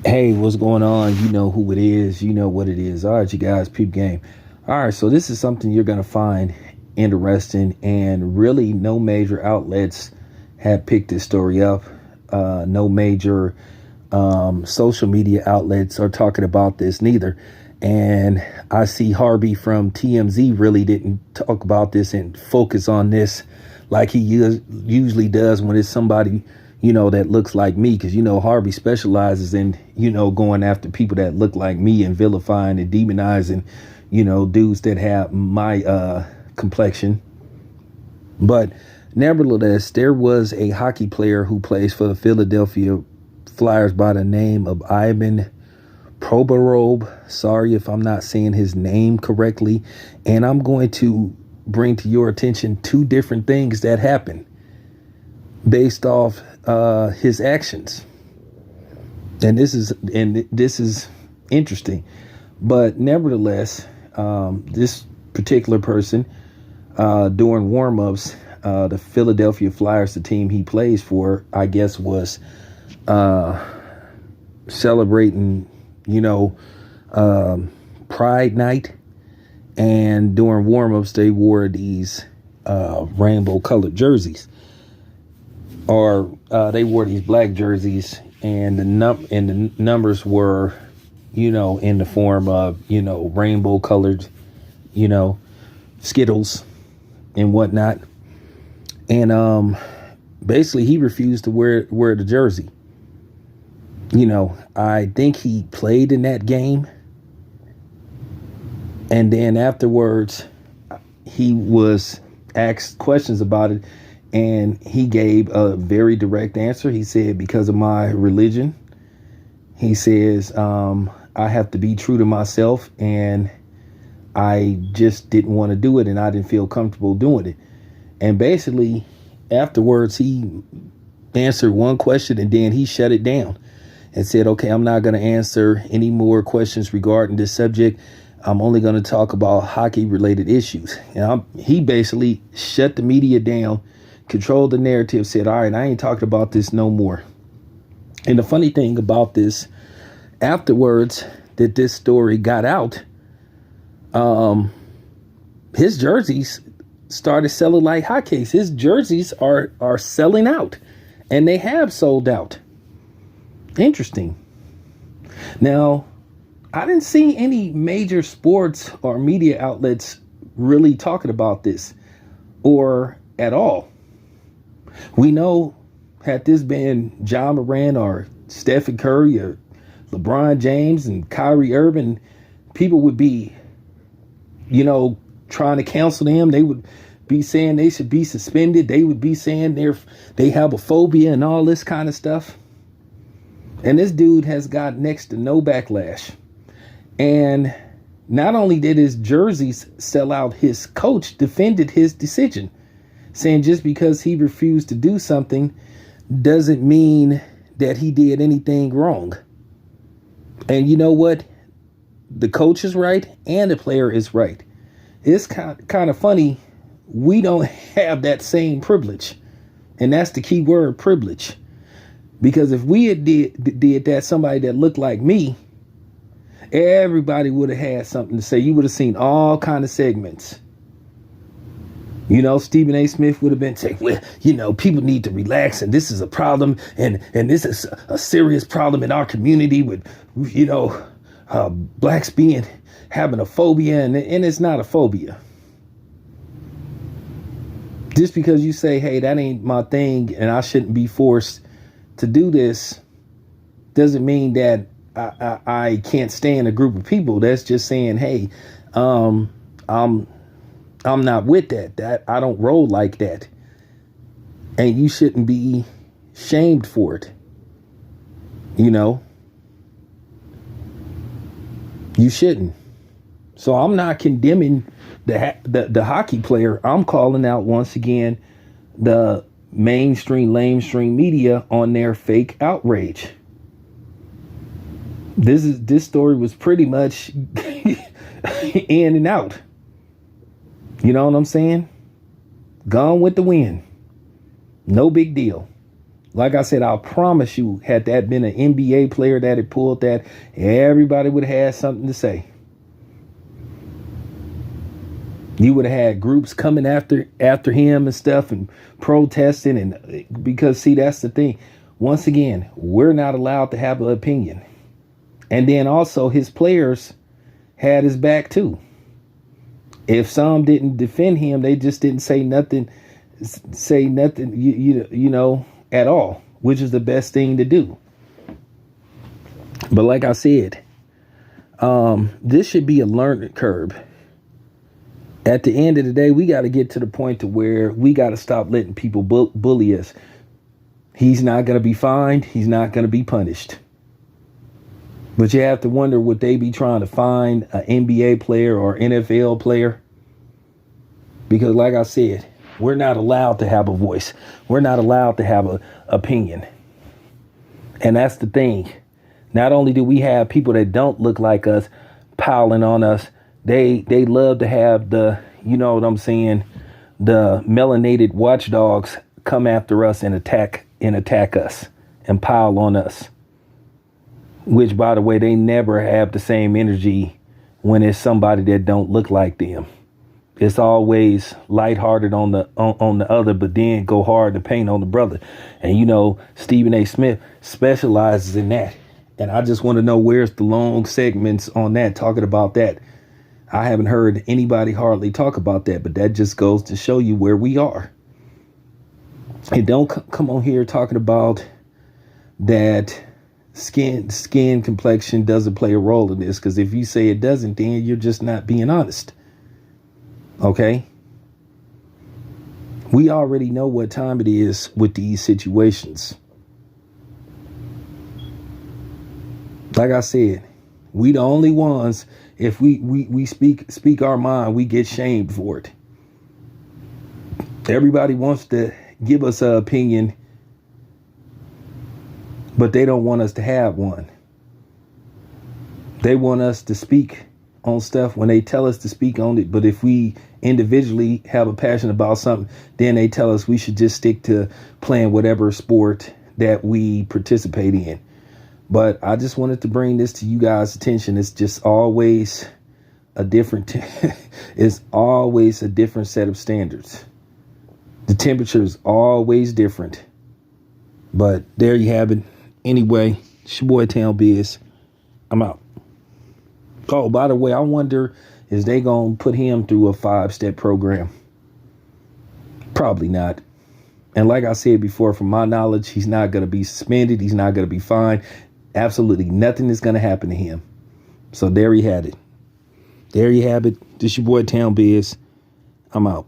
Hey, what's going on? You know who it is. You know what it is. All right, you guys, peep game. All right, so this is something you're going to find interesting, and really no major outlets have picked this story up. No major social media outlets are talking about this neither. And I see Harvey from TMZ really didn't talk about this and focus on this like he usually does when it's somebody, that looks like me. Because, Harvey specializes in, going after people that look like me and vilifying and demonizing, dudes that have my complexion. But nevertheless, there was a hockey player who plays for the Philadelphia Flyers by the name of Ivan Provorov. Sorry if I'm not saying his name correctly. And I'm going to bring to your attention two different things that happened based off his actions. And this is interesting. But nevertheless, this particular person during warm-ups, the Philadelphia Flyers, the team he plays for, I guess was celebrating, Pride Night. And during warm-ups, they wore these rainbow-colored jerseys. Or they wore these black jerseys, and the numbers were, in the form of, rainbow-colored, Skittles and whatnot. And basically, he refused to wear the jersey. I think he played in that game. And then afterwards, he was asked questions about it, and he gave a very direct answer. He said, because of my religion, he says, I have to be true to myself, and I just didn't want to do it, and I didn't feel comfortable doing it. And basically, afterwards, he answered one question, and then he shut it down and said, okay, I'm not going to answer any more questions regarding this subject. I'm only going to talk about hockey-related issues. And he basically shut the media down, controlled the narrative, said, all right, I ain't talking about this no more. And the funny thing about this, afterwards that this story got out, his jerseys started selling like hotcakes. His jerseys are selling out, and they have sold out. Interesting. Now, I didn't see any major sports or media outlets really talking about this or at all. We know, had this been Ja Morant or Stephen Curry or LeBron James and Kyrie Irving, people would be, trying to counsel them. They would be saying they should be suspended. They would be saying they have a phobia and all this kind of stuff. And this dude has got next to no backlash. And not only did his jerseys sell out, his coach defended his decision, saying just because he refused to do something doesn't mean that he did anything wrong. And you know what? The coach is right and the player is right. It's kind of funny. We don't have that same privilege. And that's the key word, privilege. Because if we had did that, somebody that looked like me, everybody would have had something to say. You would have seen all kind of segments. Stephen A. Smith would have been saying, well, people need to relax, and this is a problem, and this is a serious problem in our community with, blacks having a phobia, and it's not a phobia. Just because you say, hey, that ain't my thing, and I shouldn't be forced to do this, doesn't mean that I can't stay in a group of people. That's just saying, hey, I'm not with that. That I don't roll like that. And you shouldn't be shamed for it. You shouldn't. So I'm not condemning the hockey player. I'm calling out once again the lamestream media on their fake outrage. This story was pretty much in and out. You know what I'm saying? Gone with the wind. No big deal. Like I said, I promise you, had that been an NBA player that had pulled that, everybody would have had something to say. You would have had groups coming after him and stuff and protesting. And because, see, that's the thing. Once again, we're not allowed to have an opinion. And then also his players had his back too. If some didn't defend him, they just didn't say nothing, you know, at all, which is the best thing to do. But like I said, this should be a learning curve. At the end of the day, we got to get to the point to where we got to stop letting people bully us. He's not going to be fined. He's not going to be punished. But you have to wonder, would they be trying to find an NBA player or NFL player? Because like I said, we're not allowed to have a voice. We're not allowed to have an opinion. And that's the thing. Not only do we have people that don't look like us piling on us, they love to have the, you know what I'm saying, the melanated watchdogs come after us and attack us and pile on us. Which, by the way, they never have the same energy when it's somebody that don't look like them. It's always lighthearted on the other, but then go hard to paint on the brother. And, you know, Stephen A. Smith specializes in that. And I just want to know, where's the long segments on that, talking about that. I haven't heard anybody hardly talk about that, but that just goes to show you where we are. And don't come on here talking about that skin complexion doesn't play a role in this, because if you say it doesn't, then you're just not being honest. Okay? We already know what time it is with these situations. Like I said, we the only ones, if we speak our mind, we get shamed for it. Everybody wants to give us an opinion, but they don't want us to have one. They want us to speak on stuff when they tell us to speak on it. But if we individually have a passion about something, then they tell us we should just stick to playing whatever sport that we participate in. But I just wanted to bring this to you guys' attention. It's just always a different, it's always a different set of standards. The temperature is always different. But there you have it. Anyway, it's your boy Town Biz. I'm out. Oh, by the way, I wonder, is they going to put him through a 5-step program? Probably not. And like I said before, from my knowledge, he's not going to be suspended. He's not going to be fined. Absolutely nothing is going to happen to him. So there you had it. There you have it. This your boy Town Biz. I'm out.